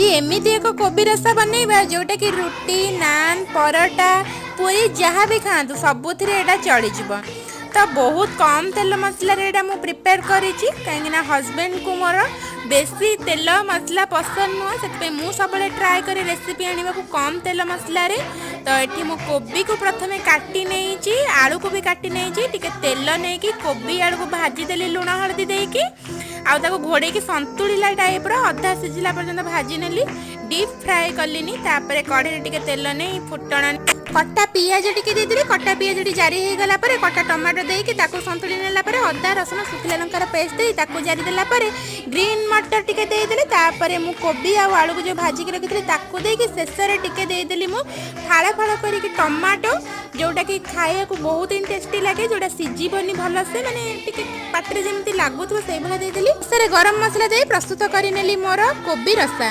जी एମିତି एक कोबी रसा बनैबा जोटा कि रुटी नान परोटा पूरी जहाँ भी खातु सबुथिरे एटा चली जिवो। तो बहुत कम तेल मसला एटा मु प्रिपेयर करिछि कहीं हस्बैंड को मोर बेसी तेल मसला पसंद नुह से मुझे सब ट्राए करी रेसिपी आने को कम तेल मसला रे। तो ये मु कोबी को प्रथमे काटी नहीं आलू को भी काटी नहीं टिके तेल नहीं कि कोबी आलू को भाजी देली लुण हलदी देकी आउ घोड़े की संतुला टाइप अधा सिझिला पर्यंत भाजी नेली डीप फ्राए कलिनी तापर कढ़े टिके तेल नहीं फुटण कटा पियाज टिके देदेली कटा पियाज जारी हो गला परे कटा टमाटो देकी ताको संतुली नेला परे अदा रसुण सुखिला लंकार पेस्ट दे ताको जारी देला परे ग्रीन मटर टिके देदेली तापर मु कोबी आ आलू को जो भाजी के रखिथि ताको देकी शेष रे टिके देदेली मु फाळ फाळ करिक टमाटो जोटा कि खाया को बहुत ही टेस्टी लगे जोटा सिझिबनी भल से माने टिके पाटरे जेमती लागुथबो से भला देदेली। सरे गरम मसला दे प्रस्तुत करि नेली मोर कोबी रसा।